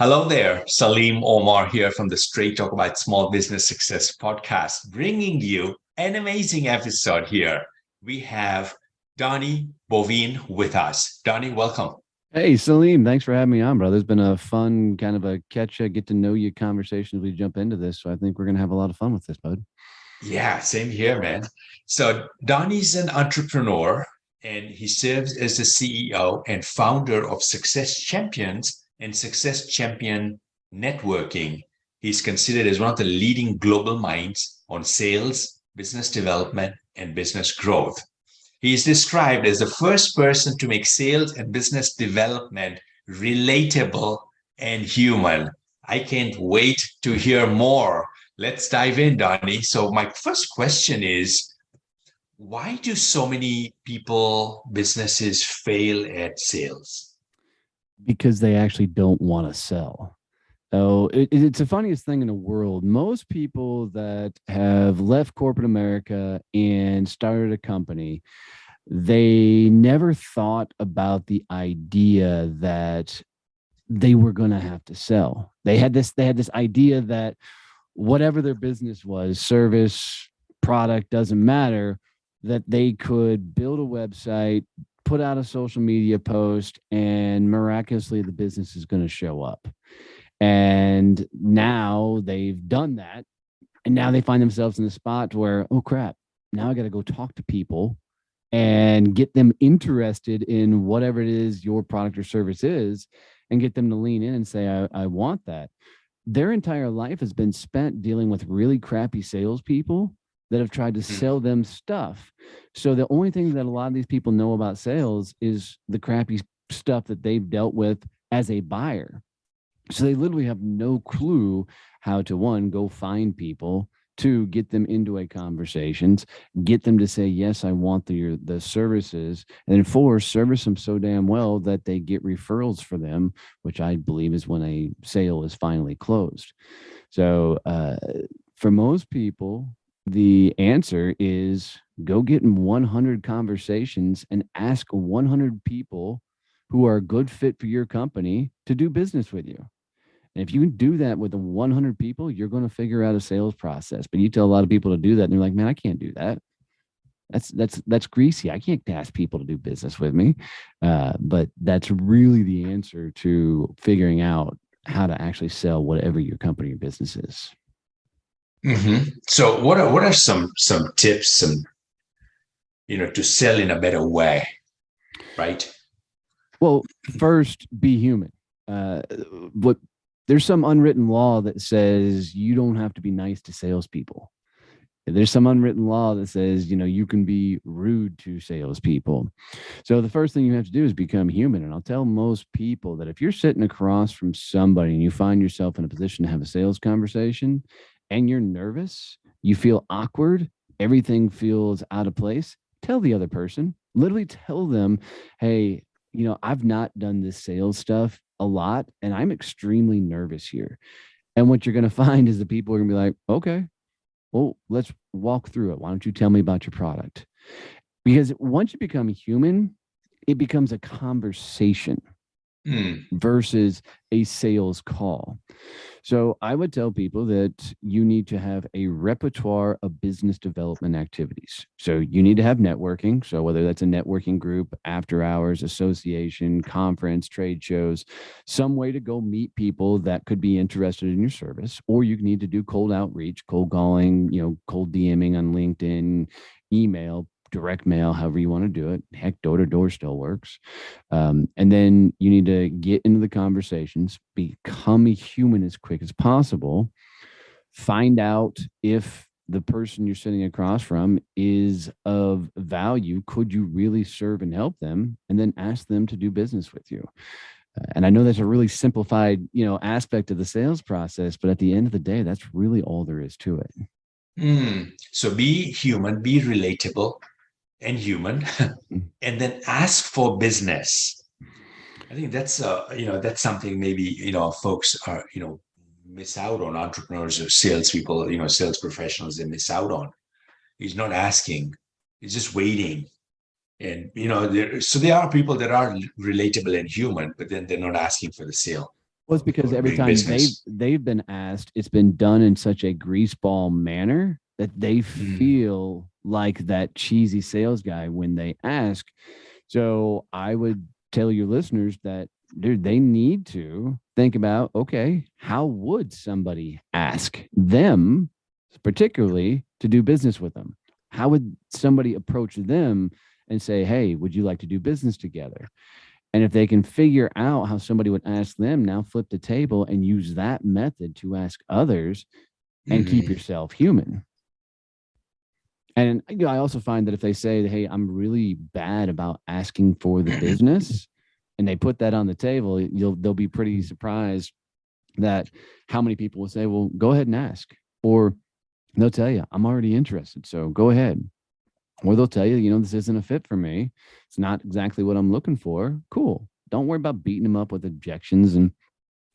Hello there, Salim Omar here from the Straight Talk About Small Business Success podcast, bringing you an amazing episode here. We have Donnie Boivin with us. Donnie, welcome. Hey, Salim, thanks for having me on, brother. It's been a fun kind of a get to know you conversation as we jump into this. So I think we're going to have a lot of fun with this, bud. Yeah, same here, man. So Donnie's an entrepreneur and he serves as the CEO and founder of Success Champions and Success Champion Networking. He's considered as one of the leading global minds on sales, business development, and business growth. He is described as the first person to make sales and business development relatable and human. I can't wait to hear more. Let's dive in, Donnie. So, my first question is, why do so many people, businesses fail at sales? Because they actually don't want to sell. So it's the funniest thing in the world. Most people that have left corporate America and started a company, they never thought about the idea that they were going to have to sell. They had this idea that whatever their business was, service, product, doesn't matter, that they could build a website, put out a social media post, and miraculously the business is going to show up. And now they've done that. And now they find themselves in the spot where, oh crap, now I got to go talk to people and get them interested in whatever it is your product or service is and get them to lean in and say, I want that. Their entire life has been spent dealing with really crappy salespeople that have tried to sell them stuff. So the only thing that a lot of these people know about sales is the crappy stuff that they've dealt with as a buyer. So they literally have no clue how to, one, go find people, two, get them into a conversations, get them to say, yes, I want the services, and then four, service them so damn well that they get referrals for them, which I believe is when a sale is finally closed. So for most people, the answer is go get in 100 conversations and ask 100 people who are a good fit for your company to do business with you. And if you can do that with the 100 people, you're going to figure out a sales process. But you tell a lot of people to do that, and they're like, man, I can't do that. That's greasy. I can't ask people to do business with me. But that's really the answer to figuring out how to actually sell whatever your company or business is. So, what are some tips, to sell in a better way, right? Well, first, be human. What There's some unwritten law that says you don't have to be nice to salespeople. There's some unwritten law that says, you can be rude to salespeople. So the first thing you have to do is become human. And I'll tell most people that if you're sitting across from somebody and you find yourself in a position to have a sales conversation and you're nervous, you feel awkward, everything feels out of place, tell the other person, literally tell them, hey, I've not done this sales stuff a lot, and I'm extremely nervous here. And what you're going to find is the people are going to be like, okay, well, let's walk through it. Why don't you tell me about your product? Because once you become human, it becomes a conversation versus a sales call. So I would tell people that you need to have a repertoire of business development activities. So you need to have networking. So whether that's a networking group, after hours, association, conference, trade shows, some way to go meet people that could be interested in your service, or you need to do cold outreach, cold calling, cold DMing on LinkedIn, email, direct mail, however you want to do it. Heck, door to door still works. And then you need to get into the conversations, become a human as quick as possible, find out if the person you're sitting across from is of value. Could you really serve and help them? And then ask them to do business with you. And I know that's a really simplified, aspect of the sales process, but at the end of the day, that's really all there is to it. So be human, be relatable and human, and then ask for business. I think that's that's something maybe folks are miss out on, entrepreneurs or salespeople, sales professionals, they miss out on. He's not asking, he's just waiting. And so there are people that are relatable and human, but then they're not asking for the sale. Well, it's because every doing time business. they've been asked, it's been done in such a greaseball manner that they Mm, feel like that cheesy sales guy when they ask. So I would tell your listeners that, dude, they need to think about, okay, how would somebody ask them, particularly to do business with them? How would somebody approach them and say, hey, would you like to do business together? And if they can figure out how somebody would ask them, now flip the table and use that method to ask others and keep mm, yourself human. And I also find that if they say, hey, I'm really bad about asking for the business, and they put that on the table, they'll be pretty surprised that how many people will say, well, go ahead and ask. Or they'll tell you, I'm already interested. So go ahead. Or they'll tell you, this isn't a fit for me. It's not exactly what I'm looking for. Cool. Don't worry about beating them up with objections and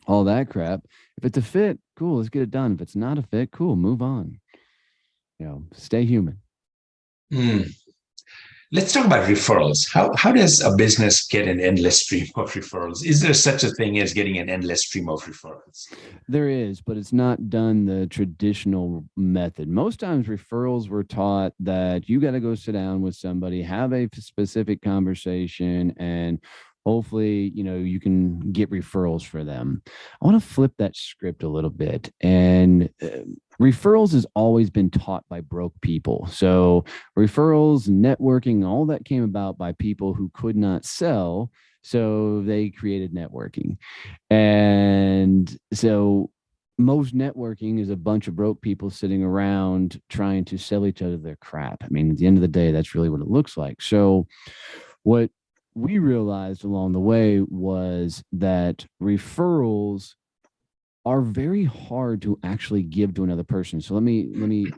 all that crap. If it's a fit, cool, let's get it done. If it's not a fit, cool, move on. Stay human. mm. Let's talk about referrals. How does a business get an endless stream of referrals? Is there such a thing as getting an endless stream of referrals? There is, but it's not done the traditional method. Most times, referrals were taught that you got to go sit down with somebody, have a specific conversation, and hopefully, you can get referrals for them. I want to flip that script a little bit. And referrals has always been taught by broke people. So, referrals, networking, all that came about by people who could not sell. So, they created networking. And so most networking is a bunch of broke people sitting around trying to sell each other their crap. I mean, at the end of the day, that's really what it looks like. So what we realized along the way was that referrals are very hard to actually give to another person. So let me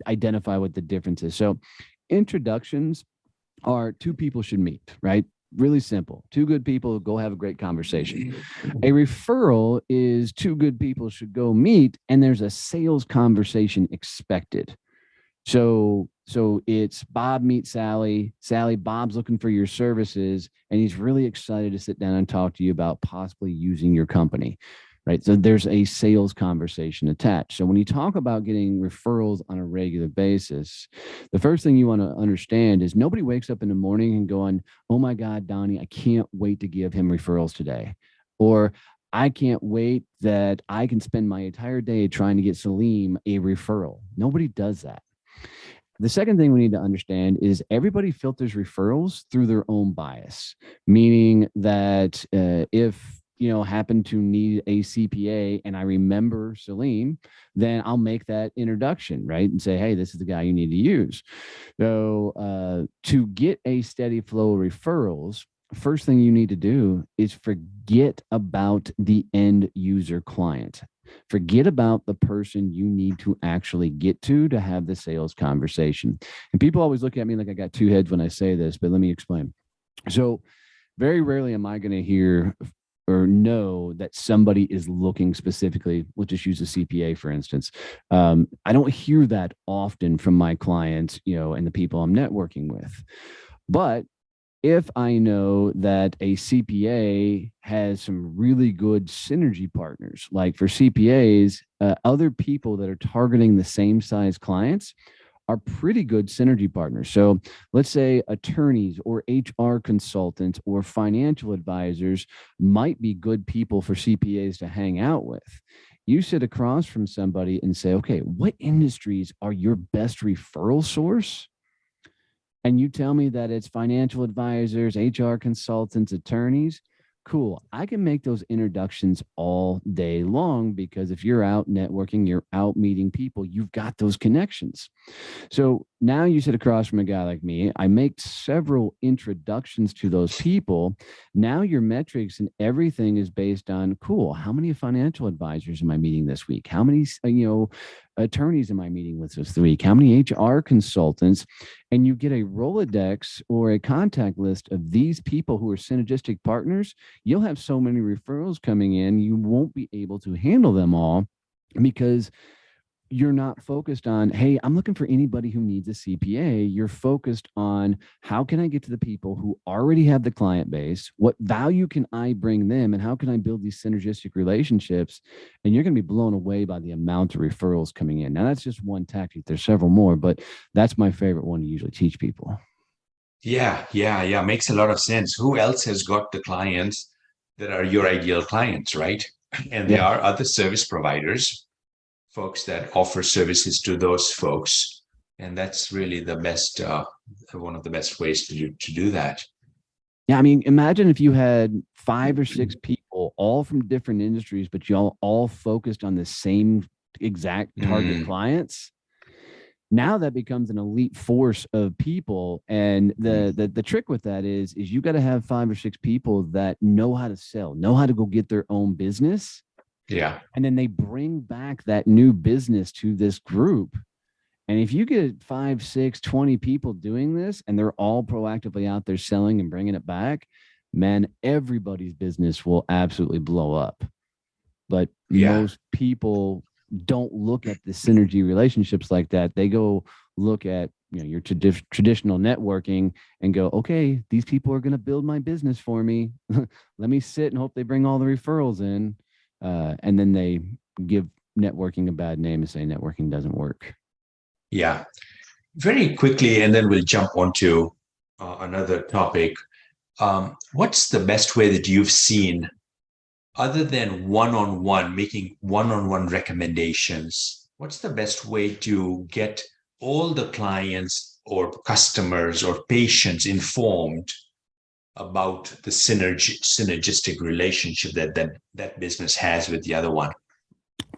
identify what the difference is. So introductions are two people should meet, right? Really simple. Two good people go have a great conversation. A referral is two good people should go meet and there's a sales conversation expected. So it's Bob meets Sally. Sally, Bob's looking for your services and he's really excited to sit down and talk to you about possibly using your company. Right. So there's a sales conversation attached. So when you talk about getting referrals on a regular basis, the first thing you want to understand is nobody wakes up in the morning and going, oh my God, Donnie, I can't wait to give him referrals today. Or I can't wait that I can spend my entire day trying to get Salim a referral. Nobody does that. The second thing we need to understand is everybody filters referrals through their own bias, meaning that if happen to need a CPA and I remember Salim, then I'll make that introduction, right? And say, hey, this is the guy you need to use. So to get a steady flow of referrals, first thing you need to do is forget about the end user client. Forget about the person you need to actually get to have the sales conversation. And people always look at me like I got two heads when I say this, but let me explain. So very rarely am I going to hear or know that somebody is looking specifically. We'll just use a CPA, for instance. I don't hear that often from my clients, and the people I'm networking with. But if I know that a CPA has some really good synergy partners, like for CPAs, other people that are targeting the same size clients are pretty good synergy partners. So let's say attorneys or HR consultants or financial advisors might be good people for CPAs to hang out with. You sit across from somebody and say, okay, what industries are your best referral source? And you tell me that it's financial advisors, HR consultants, attorneys, cool. I can make those introductions all day long because if you're out networking, you're out meeting people, you've got those connections. So now you sit across from a guy like me. I make several introductions to those people. Now your metrics and everything is based on, cool, how many financial advisors am I meeting this week? How many, attorneys am I meeting with this week? How many HR consultants? And you get a Rolodex or a contact list of these people who are synergistic partners. You'll have so many referrals coming in, you won't be able to handle them all because you're not focused on, hey, I'm looking for anybody who needs a CPA. You're focused on, how can I get to the people who already have the client base? What value can I bring them? And how can I build these synergistic relationships? And you're going to be blown away by the amount of referrals coming in. Now, that's just one tactic. There's several more, but that's my favorite one to usually teach people. Yeah. Makes a lot of sense. Who else has got the clients that are your ideal clients, right? And there Yeah. are other service providers, folks that offer services to those folks. And that's really the best, one of the best ways to do that. Yeah, I mean, imagine if you had 5 or 6 people, all from different industries, but y'all all focused on the same exact target Mm, clients. Now that becomes an elite force of people, and the trick with that is you got to have 5 or 6 people that know how to sell, know how to go get their own business, yeah. and then they bring back that new business to this group. And if you get 5, 6, 20 people doing this, and they're all proactively out there selling and bringing it back, man, everybody's business will absolutely blow up. But Yeah. most people don't look at the synergy relationships like that. They go look at, your traditional networking and go, okay, these people are going to build my business for me. Let me sit and hope they bring all the referrals in. And then they give networking a bad name and say networking doesn't work. Yeah. Very quickly, and then we'll jump onto another topic. What's the best way that you've seen, other than one-on-one, making one-on-one recommendations? What's the best way to get all the clients or customers or patients informed about the synergistic relationship that business has with the other one?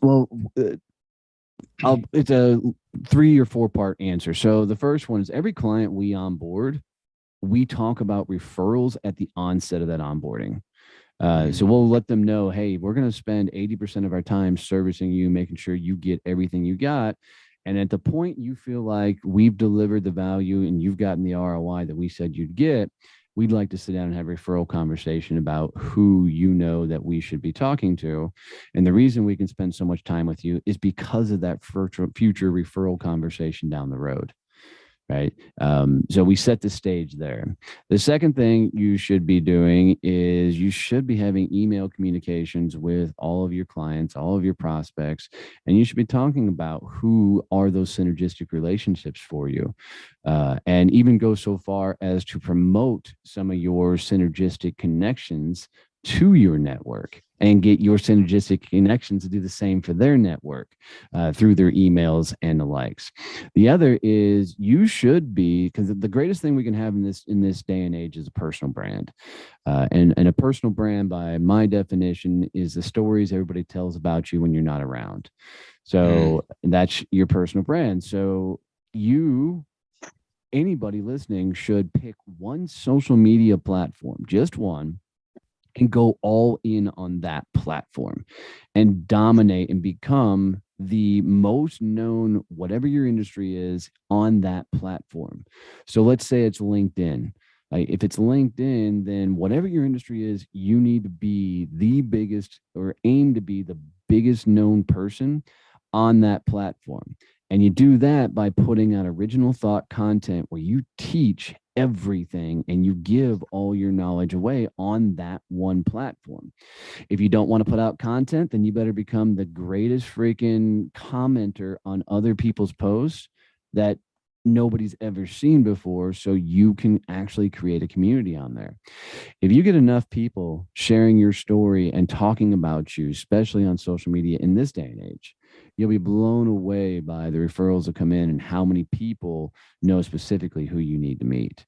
Well, it's a 3 or 4 part answer. So the first one is, every client we onboard, we talk about referrals at the onset of that onboarding. So we'll let them know, hey, we're going to spend 80% of our time servicing you, making sure you get everything you got. And at the point you feel like we've delivered the value and you've gotten the ROI that we said you'd get, we'd like to sit down and have a referral conversation about who you know that we should be talking to. And the reason we can spend so much time with you is because of that future referral conversation down the road. Right. So we set the stage there. The second thing you should be doing is you should be having email communications with all of your clients, all of your prospects, and you should be talking about who are those synergistic relationships for you, and even go so far as to promote some of your synergistic connections to your network and get your synergistic connections to do the same for their network, through their emails and the likes. The other is, you should be, because the greatest thing we can have in this day and age is a personal brand, and a personal brand, by my definition, is the stories everybody tells about you when you're not around. So that's your personal brand. So anybody listening should pick one social media platform, just one, and go all in on that platform and dominate and become the most known, whatever your industry is, on that platform. So let's say it's LinkedIn. Like, if it's LinkedIn, then whatever your industry is, you need to be the biggest, or aim to be the biggest known person on that platform. And you do that by putting out original thought content where you teach everything and you give all your knowledge away on that one platform. If you don't want to put out content, then you better become the greatest freaking commenter on other people's posts that nobody's ever seen before, so you can actually create a community on there. If you get enough people sharing your story and talking about you, especially on social media in this day and age, you'll be blown away by the referrals that come in and how many people know specifically who you need to meet.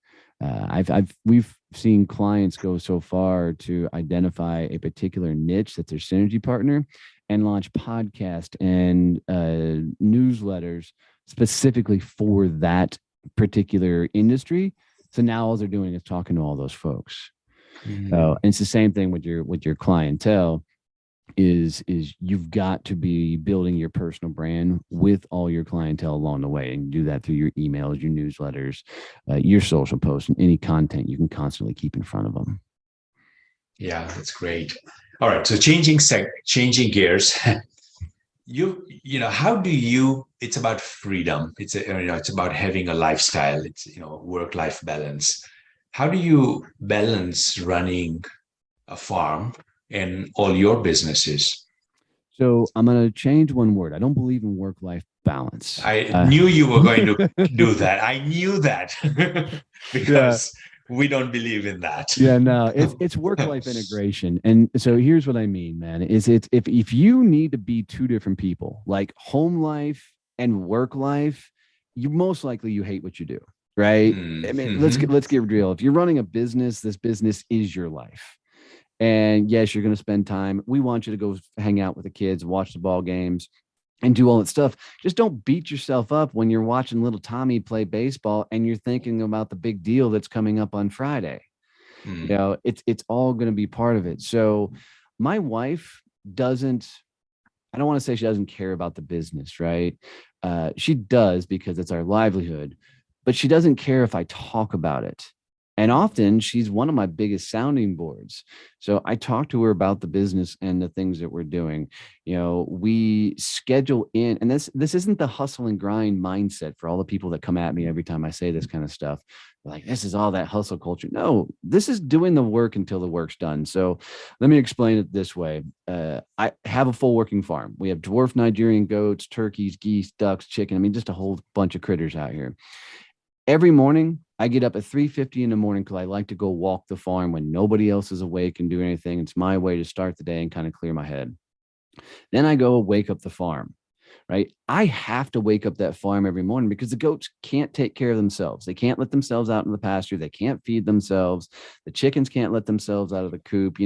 We've seen clients go so far to identify a particular niche that's their synergy partner and launch podcast and newsletters specifically for that particular industry. So now all they're doing is talking to all those folks. And it's the same thing with your clientele. Is you've got to be building your personal brand with all your clientele along the way, and do that through your emails, your newsletters, your social posts, and any content you can constantly keep in front of them. Yeah, that's great. All right, so changing gears. how do you, it's about freedom. It's about having a lifestyle. It's, work-life balance. How do you balance running a farm and all your businesses? So I'm going to change one word. I don't believe in work-life balance. I knew you were going to do that. I knew that Yeah. because we don't believe in that. Yeah, no, it's work-life integration. And so here's what I mean, man, is it's if you need to be two different people, like home life and work life, you most likely you hate what you do, right? I mean, Mm-hmm. let's get real. If you're running a business, this business is your life. And yes, you're going to spend time. We want you to go hang out with the kids, watch the ball games, and do all that stuff. Just don't beat yourself up when you're watching little Tommy play baseball and you're thinking about the big deal that's coming up on Friday. It's all going to be part of it. So my wife doesn't, I don't want to say she doesn't care about the business, right? She does because it's our livelihood, but she doesn't care if I talk about it. And often she's one of my biggest sounding boards. So I talk to her about the business and the things that we're doing. We schedule in, and this isn't the hustle and grind mindset for all the people that come at me every time I say this kind of stuff. They're like, this is all that hustle culture. No, this is doing the work until the work's done. So let me explain it this way. I have a full working farm. We have dwarf Nigerian goats, turkeys, geese, ducks, chicken. I mean, just a whole bunch of critters out here. Every morning, I get up at 3:50 in the morning because I like to go walk the farm when nobody else is awake and do anything. It's my way to start the day and kind of clear my head. Then I go wake up the farm, right? I have to wake up that farm every morning because the goats can't take care of themselves. They can't let themselves out in the pasture. They can't feed themselves. The chickens can't let themselves out of the coop.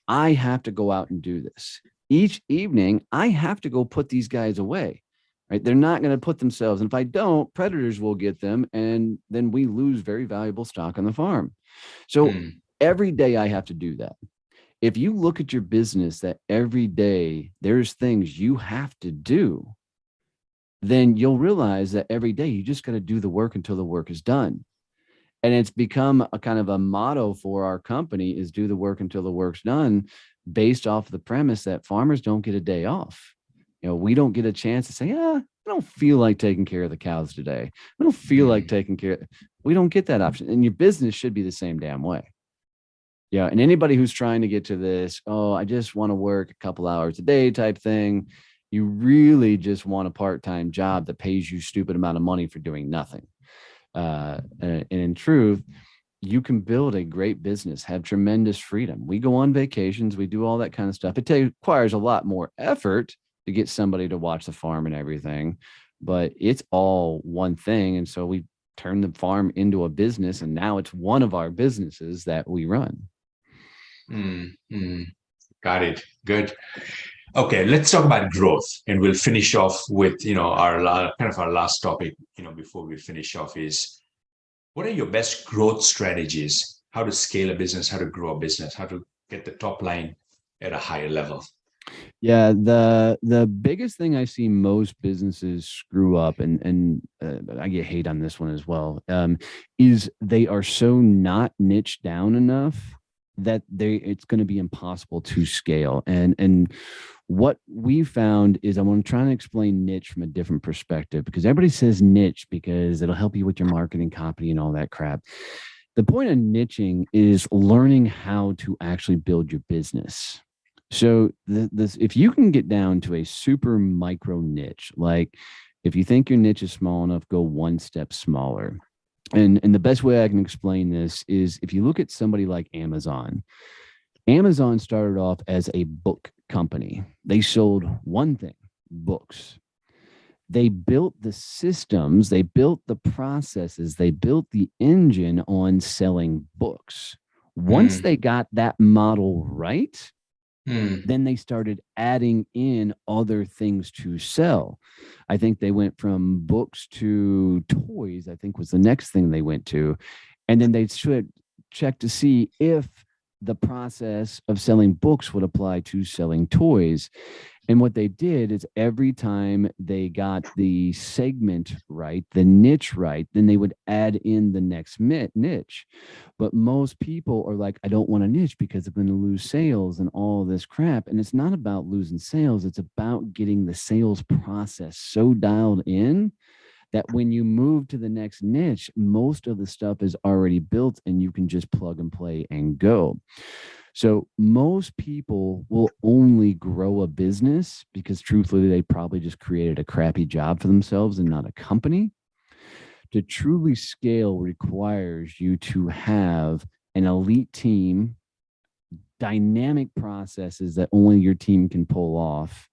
I have to go out and do this. Each evening, I have to go put these guys away, right? They're not going to put themselves. And if I don't, predators will get them. And then we lose very valuable stock on the farm. So Mm, every day I have to do that. If you look at your business that every day there's things you have to do, then you'll realize that every day you just got to do the work until the work is done. And it's become a kind of a motto for our company is do the work until the work's done, based off the premise that farmers don't get a day off. We don't get a chance to say, yeah, I don't feel like taking care of the cows today. I don't feel like mm, taking care. We don't get that option. And your business should be the same damn way. Yeah. And anybody who's trying to get to this, oh, I just want to work a couple hours a day type thing, you really just want a part-time job that pays you stupid amount of money for doing nothing. And in truth, you can build a great business, have tremendous freedom. We go on vacations, we do all that kind of stuff. It requires a lot more effort to get somebody to watch the farm and everything, but it's all one thing. And so we turn the farm into a business, and now it's one of our businesses that we run. mm. Got it. Good. Okay, let's talk about growth, and we'll finish off with kind of our last topic. Before we finish off is what are your best growth strategies? How to scale a business? How to grow a business? How to get the top line at a higher level? Yeah, the biggest thing I see most businesses screw up, and I get hate on this one as well, is they are so not niche down enough that it's going to be impossible to scale. And what we found is I want to try and explain niche from a different perspective, because everybody says niche because it'll help you with your marketing copy and all that crap. The point of niching is learning how to actually build your business. So this, if you can get down to a super micro niche, like if you think your niche is small enough, go one step smaller. And the best way I can explain this is if you look at somebody like Amazon. Amazon started off as a book company. They sold one thing, books. They built the systems, they built the processes, they built the engine on selling books. Once Mm, they got that model right, mm, then they started adding in other things to sell. I think they went from books to toys, I think was the next thing they went to. And then they should check to see if the process of selling books would apply to selling toys. And what they did is every time they got the segment right, the niche right, then they would add in the next niche. But most people are like, I don't want a niche because I'm going to lose sales and all this crap. And it's not about losing sales. It's about getting the sales process so dialed in that when you move to the next niche, most of the stuff is already built and you can just plug and play and go. So most people will only grow a business because truthfully, they probably just created a crappy job for themselves and not a company. To truly scale requires you to have an elite team, dynamic processes that only your team can pull off,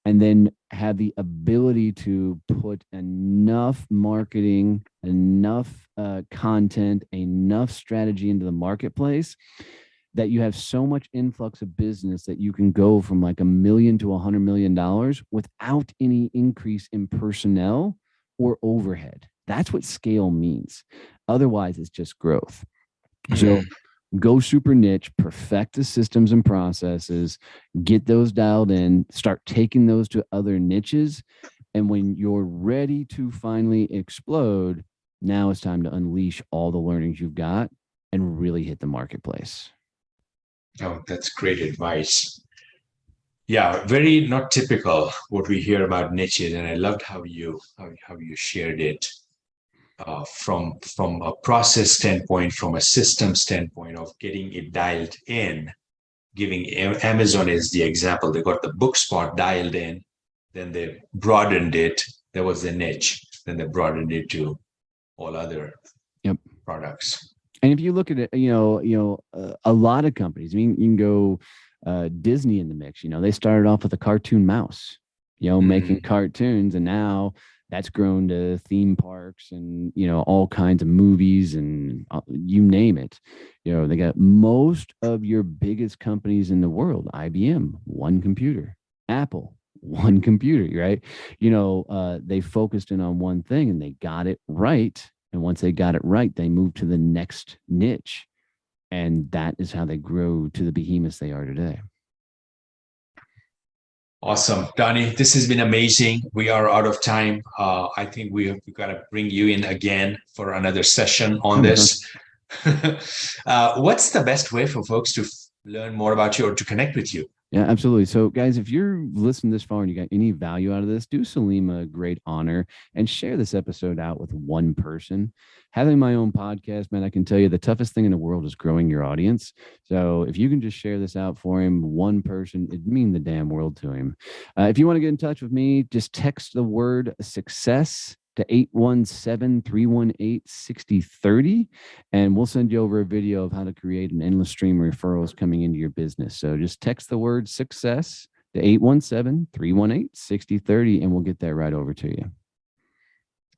and then have the ability to put enough marketing, enough content, enough strategy into the marketplace that you have so much influx of business that you can go from like $1 million to $100 million without any increase in personnel or overhead. That's what scale means. Otherwise, it's just growth. So go super niche, perfect the systems and processes, get those dialed in, start taking those to other niches. And when you're ready to finally explode, now it's time to unleash all the learnings you've got and really hit the marketplace. Oh, that's great advice. Yeah, very not typical what we hear about niches, and I loved how you shared it from a process standpoint, from a system standpoint of getting it dialed in. Giving Amazon is the example. They got the book spot dialed in, then they broadened it. There was a niche. Then they broadened it to all other products. And if you look at it, a lot of companies, I mean, you can go Disney in the mix. They started off with a cartoon mouse, making cartoons, and now that's grown to theme parks and, all kinds of movies and you name it. They got most of your biggest companies in the world, IBM, one computer, Apple, one computer, right? They focused in on one thing and they got it right. And once they got it right, they moved to the next niche. And that is how they grow to the behemoths they are today. Awesome. Donnie, this has been amazing. We are out of time. I think we've got to bring you in again for another session on this. What's the best way for folks to learn more about you or to connect with you? Yeah, absolutely. So guys, if you're listening this far and you got any value out of this, do Salim a great honor and share this episode out with one person. Having my own podcast, man, I can tell you the toughest thing in the world is growing your audience. So if you can just share this out for him, one person, it'd mean the damn world to him. If you want to get in touch with me, just text the word success to 817-318-6030. And we'll send you over a video of how to create an endless stream of referrals coming into your business. So just text the word success to 817-318-6030, and we'll get that right over to you.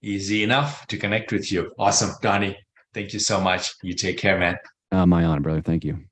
Easy enough to connect with you. Awesome, Donnie. Thank you so much. You take care, man. My honor, brother. Thank you.